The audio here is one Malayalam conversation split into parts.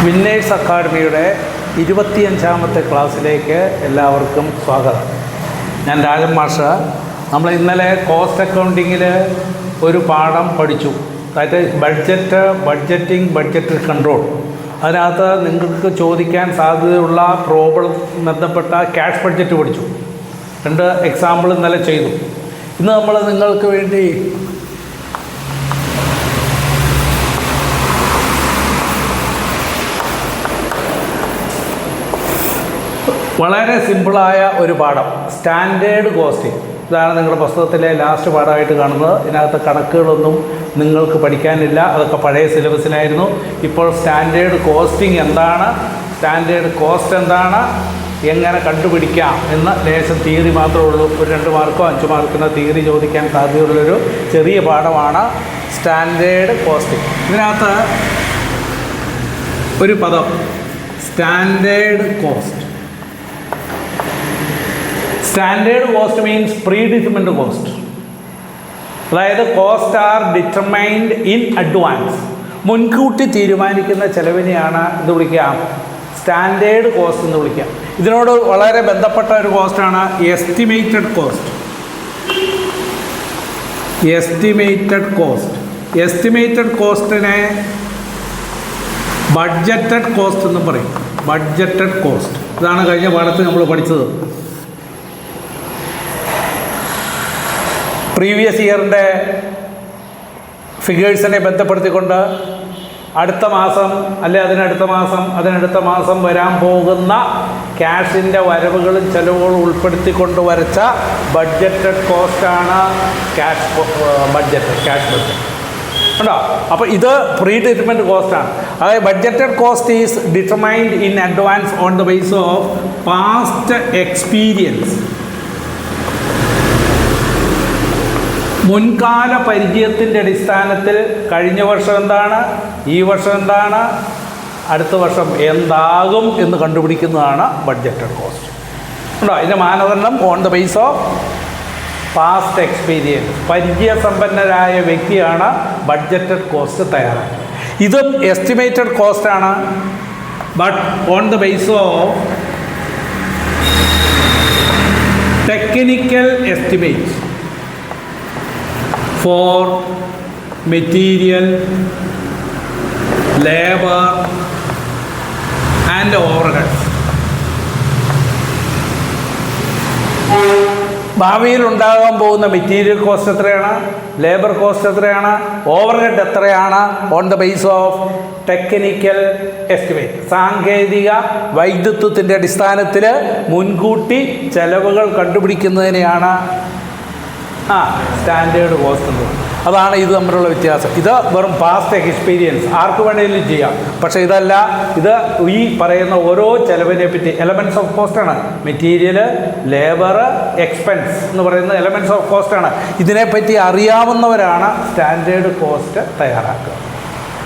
വിന്നേഴ്സ് അക്കാഡമിയുടെ 25ാമത്തെ ക്ലാസ്സിലേക്ക് എല്ലാവർക്കും സ്വാഗതം. ഞാൻ രാജൻ മാഷ്. നമ്മൾ ഇന്നലെ കോസ്റ്റ് അക്കൗണ്ടിങ്ങിൽ ഒരു പാഠം പഠിച്ചു. അതായത് ബഡ്ജറ്റ് കൺട്രോൾ. അതിനകത്ത് നിങ്ങൾക്ക് ചോദിക്കാൻ സാധ്യതയുള്ള പ്രോബ്ലം ബന്ധപ്പെട്ട ക്യാഷ് ബഡ്ജറ്റ് പഠിച്ചു. 2 എക്സാമ്പിൾ ഇന്നലെ ചെയ്തു. ഇന്ന് നമ്മൾ നിങ്ങൾക്ക് വേണ്ടി വളരെ സിമ്പിളായ ഒരു പാഠം, സ്റ്റാൻഡേർഡ് കോസ്റ്റിംഗ്. ഇതാണ് നിങ്ങളുടെ പുസ്തകത്തിലെ ലാസ്റ്റ് പാഠമായിട്ട് കാണുന്നത്. ഇതിനകത്ത് കണക്കുകളൊന്നും നിങ്ങൾക്ക് പഠിക്കാനില്ല, അതൊക്കെ പഴയ സിലബസിലായിരുന്നു. ഇപ്പോൾ സ്റ്റാൻഡേർഡ് കോസ്റ്റിംഗ് എന്താണ്, സ്റ്റാൻഡേർഡ് കോസ്റ്റ് എന്താണ്, എങ്ങനെ കണ്ടുപിടിക്കാം എന്ന ലേശം തിയറി മാത്രമേ ഉള്ളൂ. ഒരു 2 മാർക്കോ 5 മാർക്കിനോ തിയറി ചോദിക്കാൻ സാധ്യതയുള്ളൊരു ചെറിയ പാഠമാണ് സ്റ്റാൻഡേർഡ് കോസ്റ്റിംഗ്. ഇതിനകത്ത് ഒരു പദം standard cost. Standard cost means predetermined cost. അതായത് cost are determined in advance. മുൻകൂട്ടി തീരുമാനിക്കുന്ന ചെലവിനെയാണ് ഇത് വിളിക്കുക സ്റ്റാൻഡേർഡ് കോസ്റ്റ് എന്ന് വിളിക്കുക. ഇതിനോട് വളരെ ബന്ധപ്പെട്ട ഒരു കോസ്റ്റാണ് എസ്റ്റിമേറ്റഡ് കോസ്റ്റ്. എസ്റ്റിമേറ്റഡ് കോസ്റ്റിനെ ബഡ്ജറ്റഡ് കോസ്റ്റ് എന്നും പറയും. ബഡ്ജറ്റഡ് കോസ്റ്റ് ഇതാണ് കഴിഞ്ഞ പാഠത്തിൽ നമ്മൾ പഠിച്ചത്. പ്രീവിയസ് ഇയറിൻ്റെ ഫിഗേഴ്സിനെ ബന്ധപ്പെടുത്തിക്കൊണ്ട് അടുത്ത മാസം അതിനടുത്ത മാസം വരാൻ പോകുന്ന ക്യാഷിൻ്റെ വരവുകളും ചെലവുകളും ഉൾപ്പെടുത്തിക്കൊണ്ട് വരച്ച ബഡ്ജറ്റഡ് കോസ്റ്റാണ് ക്യാഷ് ബഡ്ജറ്റ് ഉണ്ടോ. അപ്പോൾ ഇത് പ്രീ ഡിറ്റർമിൻഡ് കോസ്റ്റാണ്. അതായത് budgeted cost is determined in advance on the base of past experience. മുൻകാല പരിചയത്തിൻ്റെ അടിസ്ഥാനത്തിൽ കഴിഞ്ഞ വർഷം എന്താണ്, ഈ വർഷം എന്താണ്, അടുത്ത വർഷം എന്താകും എന്ന് കണ്ടുപിടിക്കുന്നതാണ് ബഡ്ജറ്റഡ് കോസ്റ്റ്. ഉണ്ടോ. ഇതിൻ്റെ മാനദണ്ഡം on the base of past experience. പരിചയസമ്പന്നരായ വ്യക്തിയാണ് ബഡ്ജറ്റഡ് കോസ്റ്റ് തയ്യാറാക്കുന്നത്. ഇതും എസ്റ്റിമേറ്റഡ് കോസ്റ്റാണ്, but on the base of technical estimate for material, labor and overheads. ഭാവിയിൽ ഉണ്ടാകാൻ പോകുന്ന മെറ്റീരിയൽ കോസ്റ്റ് എത്രയാണ്, ലേബർ കോസ്റ്റ് എത്രയാണ്, ഓവർഹെഡ് എത്രയാണ്, on the base of technical estimate. സാങ്കേതിക വൈദഗ്ധ്യത്തിൻ്റെ അടിസ്ഥാനത്തിൽ മുൻകൂട്ടി ചെലവുകൾ കണ്ടുപിടിക്കുന്നതിനെയാണ് സ്റ്റാൻഡേർഡ് കോസ്റ്റ് എന്ന് പറയുന്നത്. അതാണ് ഇത് തമ്മിലുള്ള വ്യത്യാസം. ഇത് വെറും പാസ്റ്റ് എക്സ്പീരിയൻസ്, ആർക്ക് വേണമെങ്കിലും ചെയ്യാം. പക്ഷേ ഇതല്ല, ഇത് ഈ പറയുന്ന ഓരോ ചെലവിനെ പറ്റി എലമെൻറ്റ്സ് ഓഫ് കോസ്റ്റാണ്. മെറ്റീരിയൽ, ലേബർ, എക്സ്പെൻസ് എന്ന് പറയുന്ന എലമെൻറ്റ്സ് ഓഫ് കോസ്റ്റാണ്. ഇതിനെപ്പറ്റി അറിയാവുന്നവരാണ് സ്റ്റാൻഡേർഡ് കോസ്റ്റ് തയ്യാറാക്കുക.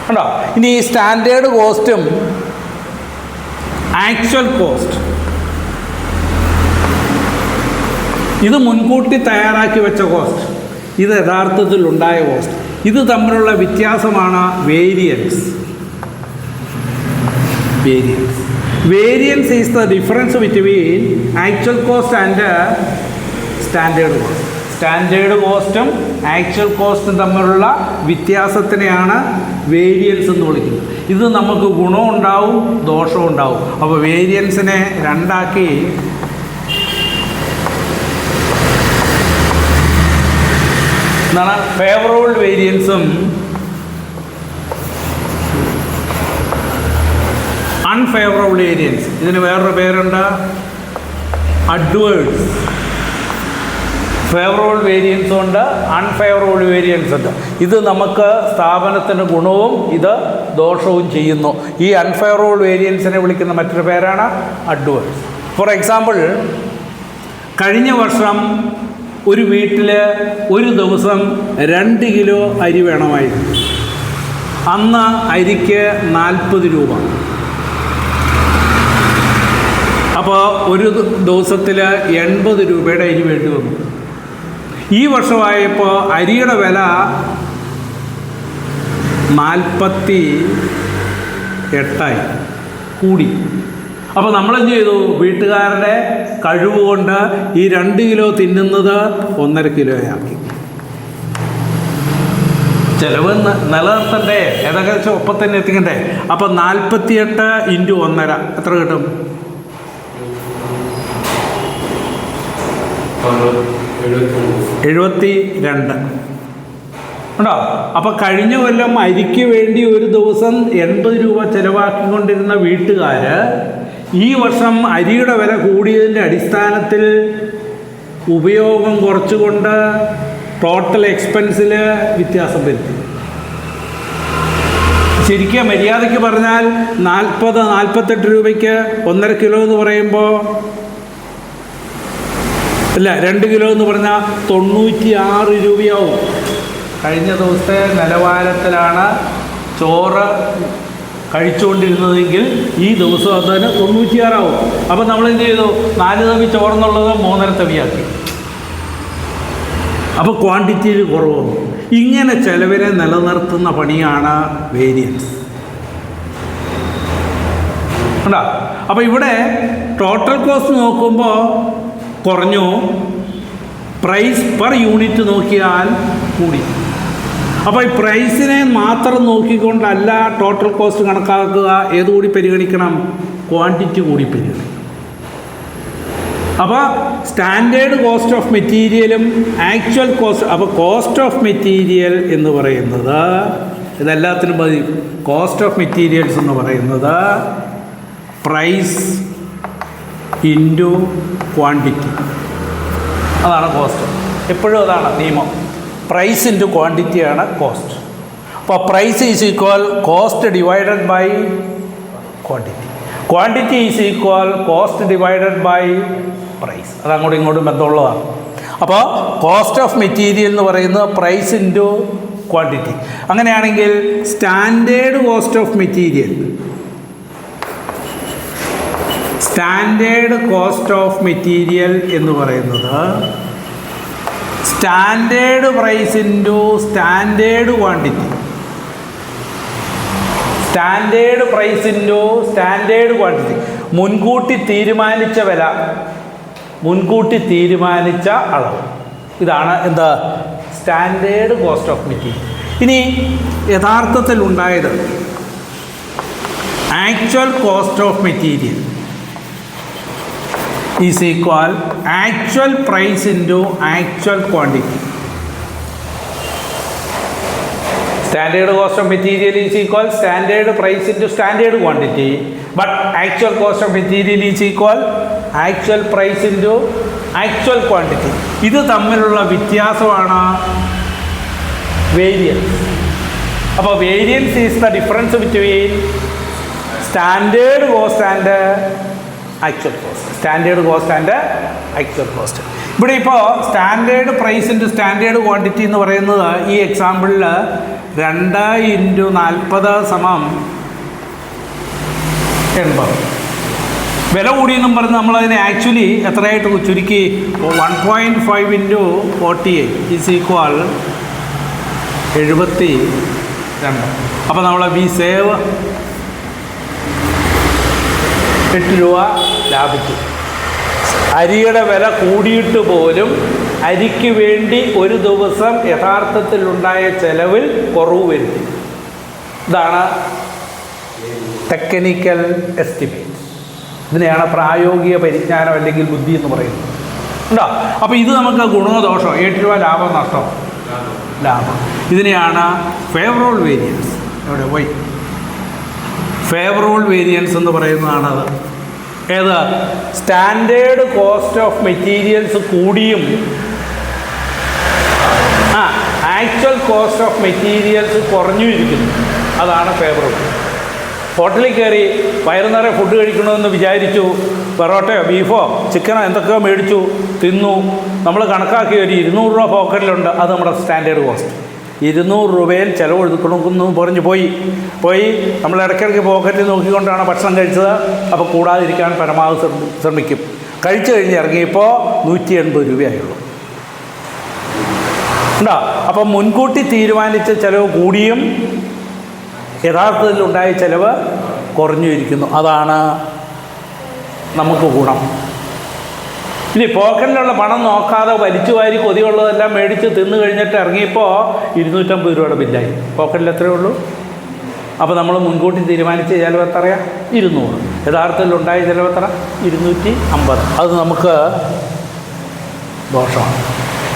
ഉണ്ടോ. ഇനി ഈ സ്റ്റാൻഡേർഡ് കോസ്റ്റും ആക്ച്വൽ കോസ്റ്റ്, ഇത് മുൻകൂട്ടി തയ്യാറാക്കി വെച്ച കോസ്റ്റ്, ഇത് യഥാർത്ഥത്തിൽ ഉണ്ടായ കോസ്റ്റ്. ഇത് തമ്മിലുള്ള വ്യത്യാസമാണ് variance. Variance is the difference between actual cost and standard cost. Standard കോസ്റ്റും ആക്ച്വൽ കോസ്റ്റും തമ്മിലുള്ള വ്യത്യാസത്തിനെയാണ് വേരിയൻസ് എന്ന് വിളിക്കുന്നത്. ഇത് നമുക്ക് ഗുണവും ഉണ്ടാവും ദോഷവും ഉണ്ടാവും. അപ്പോൾ വേരിയൻസിനെ 2ആക്കി എന്താണ് ഫേവറബിൾ വേരിയൻസും അൺഫേവറബിൾ വേരിയൻസ്. ഇതിന് വേറൊരു പേരുണ്ട്, അഡ്വേഴ്സ്. ഫേവറബിൾ വേരിയൻസും ഉണ്ട്, അൺഫേവറബിൾ വേരിയൻസ് ഉണ്ട്. ഇത് നമുക്ക് സ്ഥാപനത്തിന് ഗുണവും ഇത് ദോഷവും ചെയ്യുന്നു. ഈ അൺഫേവറബിൾ വേരിയൻസിനെ വിളിക്കുന്ന മറ്റൊരു പേരാണ് അഡ്വേഴ്സ്. ഫോർ എക്സാമ്പിൾ, കഴിഞ്ഞ വർഷം ഒരു വീട്ടിൽ ഒരു ദിവസം 2 കിലോ അരി വേണമായിരുന്നു. അന്ന് അരിക്ക് 40 രൂപ. അപ്പോൾ ഒരു ദിവസത്തിൽ 80 രൂപയുടെ അരി വേണ്ടി വന്നു. ഈ വർഷമായപ്പോൾ അരിയുടെ വില 40 8 കൂടി. അപ്പോൾ നമ്മളെന്ത് ചെയ്തു? വീട്ടുകാരുടെ കഴിവ് കൊണ്ട് ഈ 2 കിലോ തിന്നുന്നത് 1.5 കിലോയാക്കി. ചിലവ് നിലനിർത്തണ്ടേ, ഏകദേശം ഒപ്പം തന്നെ എത്തിക്കണ്ടേ. അപ്പം 48 × 1.5 എത്ര കിട്ടും? 72 ഉണ്ടോ? അപ്പം കഴിഞ്ഞ കൊല്ലം അരിക്ക് വേണ്ടി ഒരു ദിവസം 80 രൂപ ചിലവാക്കിക്കൊണ്ടിരുന്ന വീട്ടുകാർ ഈ വർഷം അരിയുടെ വില കൂടിയതിൻ്റെ അടിസ്ഥാനത്തിൽ ഉപയോഗം കുറച്ചുകൊണ്ട് ടോട്ടൽ എക്സ്പെൻസിൽ വ്യത്യാസം വരുത്തി. ശരിക്കും മര്യാദയ്ക്ക് പറഞ്ഞാൽ 48 രൂപയ്ക്ക് 1.5 കിലോ എന്ന് പറയുമ്പോൾ, അല്ല 2 കിലോ എന്ന് പറഞ്ഞാൽ 96 രൂപയാവും. കഴിഞ്ഞ ദിവസത്തെ നിലവാരത്തിലാണ് ചോറ് കഴിച്ചുകൊണ്ടിരുന്നതെങ്കിൽ ഈ ദിവസം അതിന് 96 ആവും. അപ്പം നമ്മളെന്ത് ചെയ്തു? 4 തവി ചോറെന്നുള്ളത് 3.5 തവിയാക്കി. അപ്പോൾ ക്വാണ്ടിറ്റിയിൽ കുറവ് വന്നു. ഇങ്ങനെ ചിലവിനെ നിലനിർത്തുന്ന പണിയാണ് വേരിയൻസ്. ഉണ്ടോ? അപ്പോൾ ഇവിടെ ടോട്ടൽ കോസ്റ്റ് നോക്കുമ്പോൾ കുറഞ്ഞു, പ്രൈസ് പെർ യൂണിറ്റ് നോക്കിയാൽ കൂടി. അപ്പോൾ ഈ പ്രൈസിനെ മാത്രം നോക്കിക്കൊണ്ടല്ല ടോട്ടൽ കോസ്റ്റ് കണക്കാക്കുക. ഏതുകൂടി പരിഗണിക്കണം? ക്വാണ്ടിറ്റി കൂടി പരിഗണിക്കണം. അപ്പോൾ സ്റ്റാൻഡേർഡ് കോസ്റ്റ് ഓഫ് മെറ്റീരിയലും ആക്ച്വൽ കോസ്റ്റ്, അപ്പോൾ കോസ്റ്റ് ഓഫ് മെറ്റീരിയൽ എന്ന് പറയുന്നത്, ഇതെല്ലാത്തിനും മതി, കോസ്റ്റ് ഓഫ് മെറ്റീരിയൽസ് എന്ന് പറയുന്നത് പ്രൈസ് ഇൻറ്റു ക്വാണ്ടിറ്റി. അതാണ് കോസ്റ്റ്. എപ്പോഴും അതാണ് നിയമം. പ്രൈസ് ഇൻറ്റു ക്വാണ്ടിറ്റിയാണ് കോസ്റ്റ്. അപ്പോൾ price is equal cost divided by quantity. Quantity is equal cost divided by price. അത് അങ്ങോട്ടും ഇങ്ങോട്ടും ബന്ധമുള്ളതാണ്. അപ്പോൾ കോസ്റ്റ് ഓഫ് മെറ്റീരിയൽ എന്ന് പറയുന്നത് പ്രൈസ് ഇൻറ്റു ക്വാണ്ടിറ്റി. അങ്ങനെയാണെങ്കിൽ standard cost of material, standard cost of material എന്ന് പറയുന്നത് standard price into standard quantity. Standard price into standard quantity. മുൻകൂട്ടി തീരുമാനിച്ച വില, മുൻകൂട്ടി തീരുമാനിച്ച അളവ്. ഇതാണ് എന്താ? Standard cost of material. ഇനി യഥാർത്ഥത്തിൽ ഉണ്ടായത് actual cost of material is equal actual price into actual quantity. Standard cost of material is equal standard price into standard quantity. But actual cost of material is equal actual price into actual quantity. ഇത് തമ്മിലുള്ള വ്യത്യാസമാണ് വേരിയൻസ്. അപ്പോൾ variance is the difference between standard cost and actual cost. Standard cost and actual cost. ഇവിടെ ഇപ്പോൾ standard price into standard quantity എന്ന് പറയുന്നത് ഈ എക്സാമ്പിളിൽ 2 × 40 = 80. വില കൂടിയെന്നും പറഞ്ഞ് നമ്മളതിനെ ആക്ച്വലി എത്രയായിട്ട് ചുരുക്കി? 1.5 × 48 ഈസ് ഈക്വൽ 72. അപ്പോൾ നമ്മൾ വി സേവ് 8 രൂപ ലാഭിച്ചു. അരിയുടെ വില കൂടിയിട്ട് പോലും അരിക്ക് വേണ്ടി ഒരു ദിവസം യഥാർത്ഥത്തിലുണ്ടായ ചെലവിൽ കുറവ് വരുത്തി. ഇതാണ് ടെക്നിക്കൽ എസ്റ്റിമേറ്റ്. ഇതിനെയാണ് പ്രായോഗിക പരിജ്ഞാനം അല്ലെങ്കിൽ ബുദ്ധി എന്ന് പറയുന്നത്. ഉണ്ടോ? അപ്പോൾ ഇത് നമുക്ക് ഗുണമോ ദോഷമോ? 7 രൂപ ലാഭം നഷ്ടമോ? ലാഭം. ഇതിനെയാണ് ഫേവറബിൾ വേരിയൻസ്. എവിടെ പോയി? ഫേവറബിൾ വേരിയൻസ് എന്ന് പറയുന്നതാണത്. ഏത്? സ്റ്റാൻഡേർഡ് കോസ്റ്റ് ഓഫ് മെറ്റീരിയൽസ് കൂടിയും ആക്ച്വൽ കോസ്റ്റ് ഓഫ് മെറ്റീരിയൽസ് കുറഞ്ഞു ഇരിക്കുന്നു. അതാണ് ഫേവറബിൾ. ഹോട്ടലിൽ കയറി വയറു നിറയെ ഫുഡ് കഴിക്കണമെന്ന് വിചാരിച്ചു, പൊറോട്ടയോ ബീഫോ ചിക്കനോ എന്തൊക്കെയോ മേടിച്ചു തിന്നു. നമ്മൾ കണക്കാക്കി ഒരു 200 രൂപ പോക്കറ്റിലുണ്ട്. അത് നമ്മുടെ സ്റ്റാൻഡേർഡ് കോസ്റ്റ്. 200 രൂപയിൽ ചിലവ് എടുക്കണമെന്ന് പറഞ്ഞ് പോയി നമ്മൾ ഇടയ്ക്കിടയ്ക്ക് പോക്കറ്റിൽ നോക്കിക്കൊണ്ടാണ് ഭക്ഷണം കഴിച്ചത്. അപ്പോൾ കൂടാതിരിക്കാൻ പരമാവധി ശ്രമിക്കും. കഴിച്ചു കഴിഞ്ഞ് ഇറങ്ങിയപ്പോൾ 180 രൂപയായുള്ളൂ. ഉണ്ടോ? അപ്പം മുൻകൂട്ടി തീരുമാനിച്ച ചിലവ് കൂടിയും യഥാർത്ഥത്തിൽ ഉണ്ടായ ചിലവ് കുറഞ്ഞു ഇരിക്കുന്നു. അതാണ് നമുക്ക് ഗുണം. ഇനി പോക്കറ്റിലുള്ള പണം നോക്കാതെ വലിച്ചു വാരി കൊതിയുള്ളതെല്ലാം മേടിച്ച് തിന്നു കഴിഞ്ഞിട്ട് ഇറങ്ങിയപ്പോൾ 250 രൂപയുടെ ബില്ലായി. പോക്കറ്റിൽ എത്രയേ ഉള്ളൂ? അപ്പോൾ നമ്മൾ മുൻകൂട്ടി തീരുമാനിച്ച ചിലവ് എത്രയാ? 200. യഥാർത്ഥത്തിൽ ഉണ്ടായ ചിലവ് എത്ര? 250. അത് നമുക്ക് ദോഷമാണ്,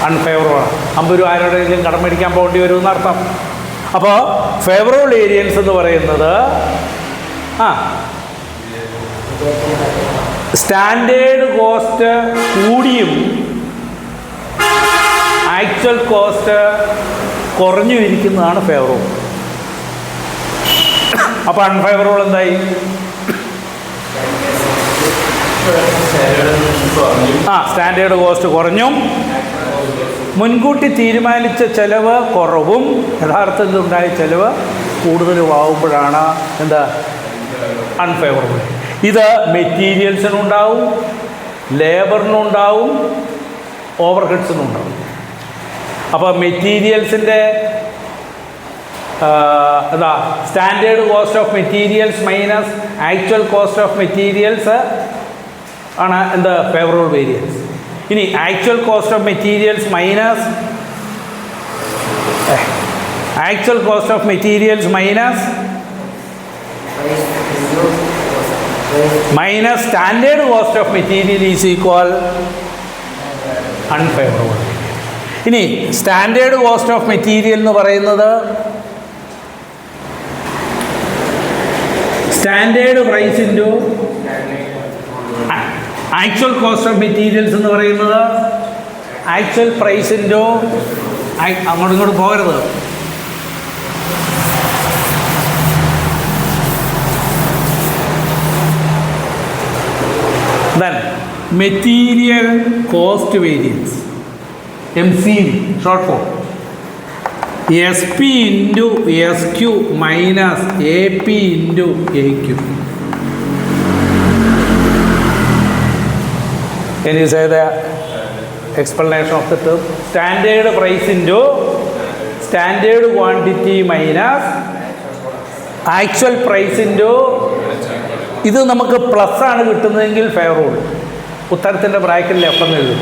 അൺഫേവറബിളാണ്. 50 രൂപ ആരുടെയെങ്കിലും കടം മേടിക്കാൻ പോകേണ്ടി വരുമെന്നർത്ഥം. അപ്പോൾ ഫേവറബിൾ വേരിയൻസ് എന്ന് പറയുന്നത് സ്റ്റാൻഡേർഡ് കോസ്റ്റ് കൂടിയും ആക്ച്വൽ കോസ്റ്റ് കുറഞ്ഞു ഇരിക്കുന്നതാണ് ഫേവറബിൾ. അപ്പോൾ അൺഫേവറബിൾ എന്തായി? സ്റ്റാൻഡേർഡ് കോസ്റ്റ് കുറഞ്ഞും മുൻകൂട്ടി തീരുമാനിച്ച ചെലവ് കുറവും യഥാർത്ഥത്തിൽ ഉണ്ടായ ചെലവ് കൂടുതലും ആവുമ്പോഴാണ് എന്താ? അൺഫേവറബിൾ. ഇത് മെറ്റീരിയൽസിനുണ്ടാവും, ലേബറിനുണ്ടാവും, ഓവർ ഹെഡ്സിനുണ്ടാവും. അപ്പോൾ മെറ്റീരിയൽസിൻ്റെ standard cost of materials minus actual cost of materials ആണ് എന്ത്? Favourable variance. ഇനി actual cost of materials minus standard cost of material is equal unfavourable. ഇനി സ്റ്റാൻഡേർഡ് കോസ്റ്റ് ഓഫ് മെറ്റീരിയൽ എന്ന് പറയുന്നത് standard price into actual cost of materials എന്ന് പറയുന്നത് ആക്ച്വൽ പ്രൈസ് ഇൻറ്റു അങ്ങോട്ടും ഇങ്ങോട്ടും പോകരുത്. Then material cost variance, MCV short form. SP into SQ minus AP into AQ. Can you say the explanation of the term? Standard price into standard quantity minus actual price into ഇത് നമുക്ക് പ്ലസ് ആണ് കിട്ടുന്നതെങ്കിൽ ഫേവറബിൾ. ഉത്തരത്തിൻ്റെ ബ്രാക്കറ്റിൽ എപ്പം എഴുതും.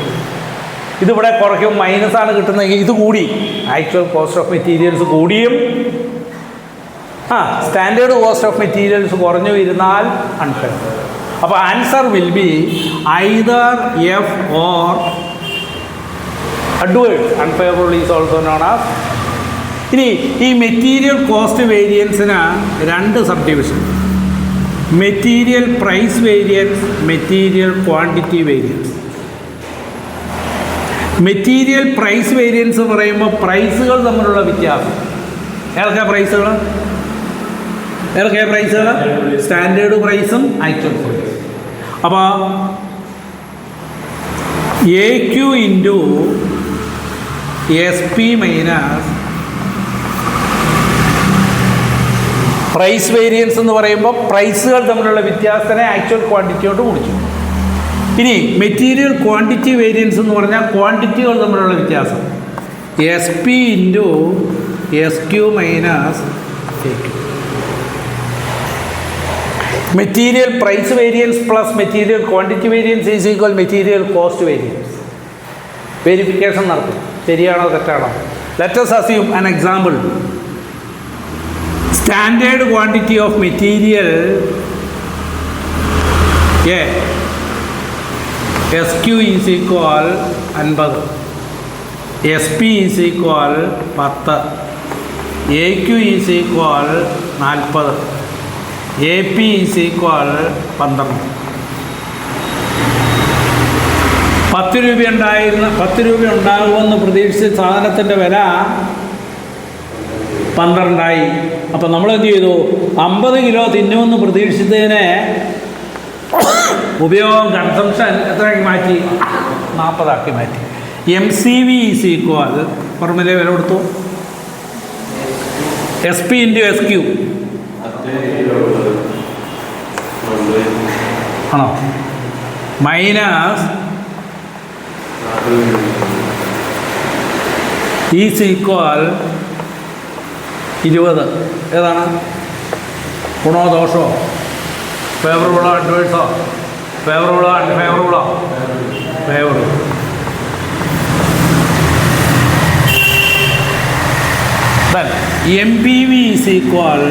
ഇതിവിടെ കുറയ്ക്കും, മൈനസ് ആണ് കിട്ടുന്നതെങ്കിൽ ഇത് കൂടി, ആക്ച്വൽ കോസ്റ്റ് ഓഫ് മെറ്റീരിയൽസ് കൂടിയും സ്റ്റാൻഡേർഡ് കോസ്റ്റ് ഓഫ് മെറ്റീരിയൽസ് കുറഞ്ഞു ഇരുന്നാൽ അൺഫേവറബിൾ. അപ്പോൾ answer will be either F or adverse. Unfavorable is also known as. ഇനി ഈ മെറ്റീരിയൽ കോസ്റ്റ് വേരിയൻസിന് 2 subdivision: material price variance, material quantity variance. Material price variance പറയുമ്പോൾ പ്രൈസുകൾ തമ്മിലുള്ള വ്യത്യാസം. ഏതൊക്കെ പ്രൈസുകൾ? സ്റ്റാൻഡേർഡ് പ്രൈസും ആക്ച്വൽ പ്രൈസും. അപ്പോൾ AQ into SP minus price variance എന്ന് പറയുമ്പോൾ പ്രൈസുകൾ തമ്മിലുള്ള വ്യത്യാസത്തിനെ ആക്ച്വൽ ക്വാണ്ടിറ്റിയോട് കുറിച്ചു. ഇനി മെറ്റീരിയൽ ക്വാണ്ടിറ്റി വേരിയൻസ് എന്ന് പറഞ്ഞാൽ ക്വാണ്ടിറ്റികൾ തമ്മിലുള്ള വ്യത്യാസം. SP into SQ minus AQ. Material price variance plus material quantity variance is equal material cost variance. Verification നടത്തും, ശരിയാണോ തെറ്റാണോ. Let us assume an example. Standard quantity of material SQ is equal 50, SP is equal 10, AQ is equal 40, AP is equal 12. 10 രൂപ ഉണ്ടാകുമെന്ന് പ്രതീക്ഷിച്ച സാധനത്തിൻ്റെ വില 12 അപ്പം നമ്മളെന്ത് ചെയ്തു? 50 കിലോ തിന്നുമെന്ന് പ്രതീക്ഷിച്ചതിനെ ഉപയോഗം കൺസംഷൻ എത്രയാക്കി മാറ്റി? 40 മാറ്റി. MCV ഈസ് ഈക്വൽ ഫോർമുല വില കൊടുത്തു SP ഇൻറ്റു SQ ആണോ മൈനസ് ഈസ് ഈക്വൽ 20. ഏതാണ്? ഗുണോ ദോഷമോ? ഫേവറബിളോ അഡ്വേഴ്സോ? ഫേവറബിളോ അൺഫേവറബിളോ? Favourable. Then MPV is equal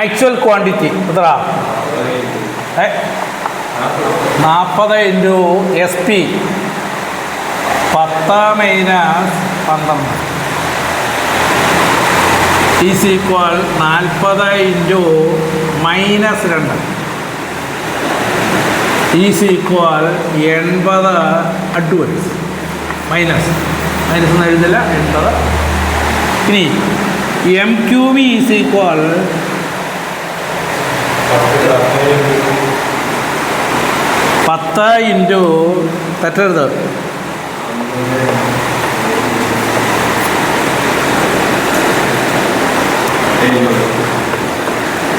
actual quantity എത്ര? 40 into SP 10 minus 12 is equal 40 into minus 2 is equal 80 adverse. Minus ഒന്നും എഴുതില്ല, 80. ഇനി MQV ഈസ് ഈക്വൽ 10 ഇൻറ്റു തെറ്റരുത്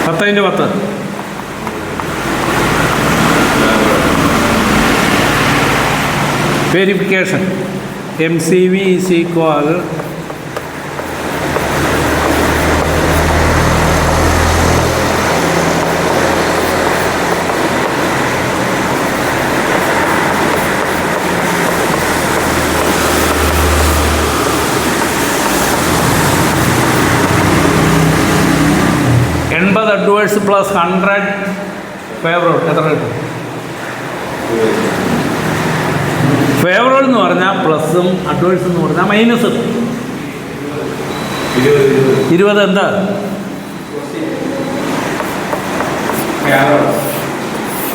10 into 10 verification. MCV is equal 80 adverse plus 100 favourable. എത്ര കിട്ടും? ഫേവറബിൾ എന്ന് പറഞ്ഞാൽ പ്ലസും അഡ്വേഴ്സ് എന്ന് പറഞ്ഞാൽ മൈനസും. 20 എന്താ?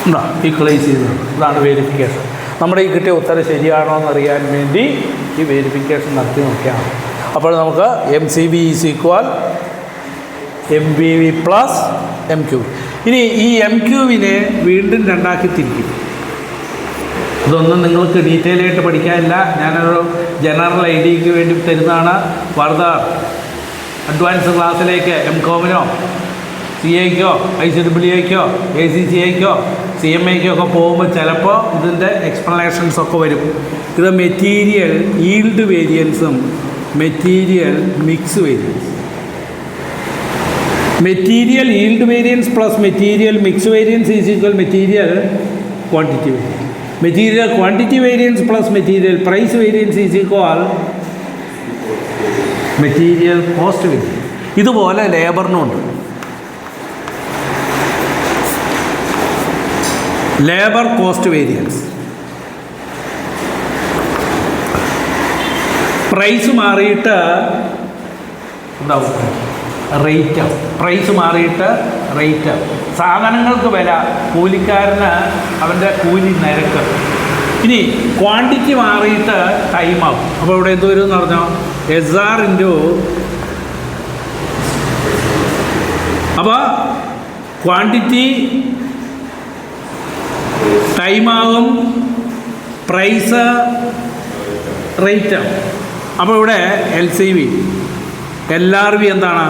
എന്താ ഈക്വലൈസ് ചെയ്തത്? ഇതാണ് വെരിഫിക്കേഷൻ. നമ്മുടെ ഈ കിട്ടിയ ഉത്തരം ശരിയാണോ എന്നറിയാൻ വേണ്ടി ഈ വെരിഫിക്കേഷൻ നടത്തി നോക്കിയാണ്. അപ്പോൾ നമുക്ക് MCV is equal MPV plus MQV. ഇനി ഈ MQവിനെ വീണ്ടും രണ്ടാക്കി തിരിക്കും. ഇതൊന്നും നിങ്ങൾക്ക് ഡീറ്റെയിൽ ആയിട്ട് പഠിക്കാനില്ല, ഞാനൊരു ജനറൽ ഐഡിയക്ക് വേണ്ടി തരുന്നതാണ്. ഫർദർ അഡ്വാൻസ് ക്ലാസ്സിലേക്ക് MCOMനോ CAക്കോ ICAAക്കോ ACCAക്കോ CMAക്കോ ഒക്കെ പോകുമ്പോൾ ചിലപ്പോൾ ഇതിൻ്റെ എക്സ്പ്ലനേഷൻസ് ഒക്കെ വരും. ഇത് മെറ്റീരിയൽ ഈൽഡ് വേരിയൻസും material mix variance. Material yield variance plus material mix variance is equal material quantity variance. Material quantity variance plus material price variance is equal material cost variance. ഇതുപോലെ ലേബറിനുണ്ട്. Labour cost variance. പ്രൈസ് മാറിയിട്ട് ഉണ്ടാവും റേറ്റ് ആവും. പ്രൈസ് മാറിയിട്ട് റേറ്റ് ആവും. സാധനങ്ങൾക്ക് വില, കൂലിക്കാരന് അവൻ്റെ കൂലി നിരക്ക്. ഇനി ക്വാണ്ടിറ്റി മാറിയിട്ട് ടൈമാവും. അപ്പോൾ ഇവിടെ എന്ത് വരും എന്ന് പറഞ്ഞാൽ SR ഇൻറ്റു, അപ്പോൾ ക്വാണ്ടിറ്റി ടൈമാവും, പ്രൈസ് റേറ്റ് ആവും. അപ്പോൾ ഇവിടെ LCV LRV എന്താണ്?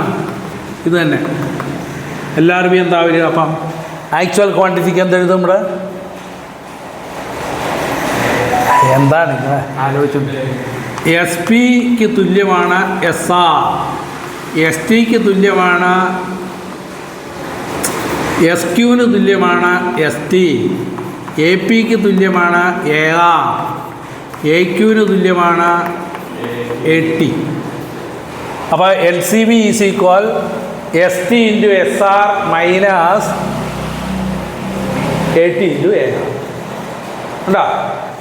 ഇത് തന്നെ. LRV എന്താ വരിക? അപ്പം ആക്ച്വൽ ക്വാണ്ടിറ്റിക്ക് എന്തെഴുതും ഇവിടെ? എന്താണ് ഇങ്ങനെ ആലോചിച്ചു? SP-ക്ക് തുല്യമാണ് SR, ST-ക്ക് തുല്യമാണ്, SQ-ന് തുല്യമാണ് ST, AP-ക്ക് തുല്യമാണ് AR, AQ-ന് തുല്യമാണ് AT. അപ്പോൾ LCV is equal ST into SR minus AT into AR. ഉണ്ടോ?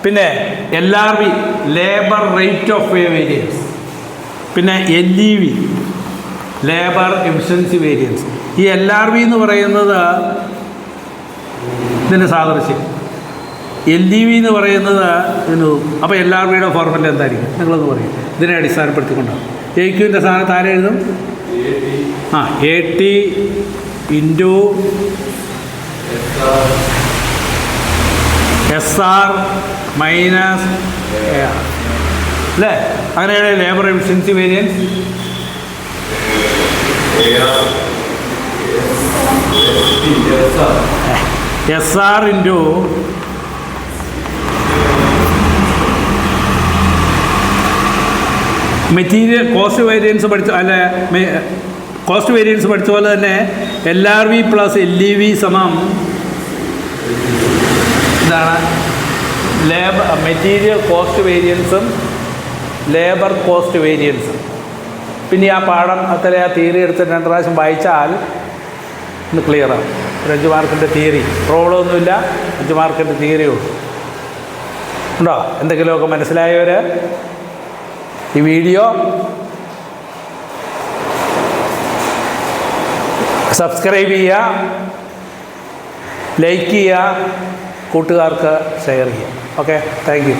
പിന്നെ LRV labour rate of way variance. പിന്നെ LEV ലേബർ എഫിഷ്യൻസി വേരിയൻസ്. ഈ LRV എന്ന് പറയുന്നത് ഇതിൻ്റെ സാദൃശ്യം, LEV എന്ന് പറയുന്നത് ഇതിന്. അപ്പോൾ LRVയുടെ ഫോർമുല എന്തായിരിക്കും നിങ്ങളൊന്ന് പറയും? ഇതിനെ അടിസ്ഥാനപ്പെടുത്തിക്കൊണ്ടാണ്. AQവിൻ്റെ സ്ഥാനത്ത് ആരെ എഴുതും? AT into SR minus AR അല്ലേ? അങ്ങനെയാണ് labour efficiency variance. SR into material cost variance പഠിച്ച, അല്ല കോസ്റ്റ് വേരിയൻസ് പഠിച്ച പോലെ തന്നെ LRV പ്ലസ് LEV സമം എന്താണ് മെറ്റീരിയൽ കോസ്റ്റ് വേരിയൻസും ലേബർ കോസ്റ്റ് വേരിയൻസും. പിന്നെ ആ പാഠം അത്ര ആ തിയറി എടുത്ത് 2 പ്രാവശ്യം വായിച്ചാൽ ഇന്ന് ക്ലിയറാണ്. ഒരു 5 മാർക്കിൻ്റെ തിയറി, പ്രോബ്ലമൊന്നുമില്ല, 5 മാർക്കിൻ്റെ തിയറി ഉണ്ടോ? എന്തെങ്കിലുമൊക്കെ മനസ്സിലായവർ ഈ വീഡിയോ സബ്സ്ക്രൈബ് ചെയ്യുക, ലൈക്ക് ചെയ്യുക, കൂട്ടുകാർക്ക് ഷെയർ ചെയ്യുക. Okay, thank you.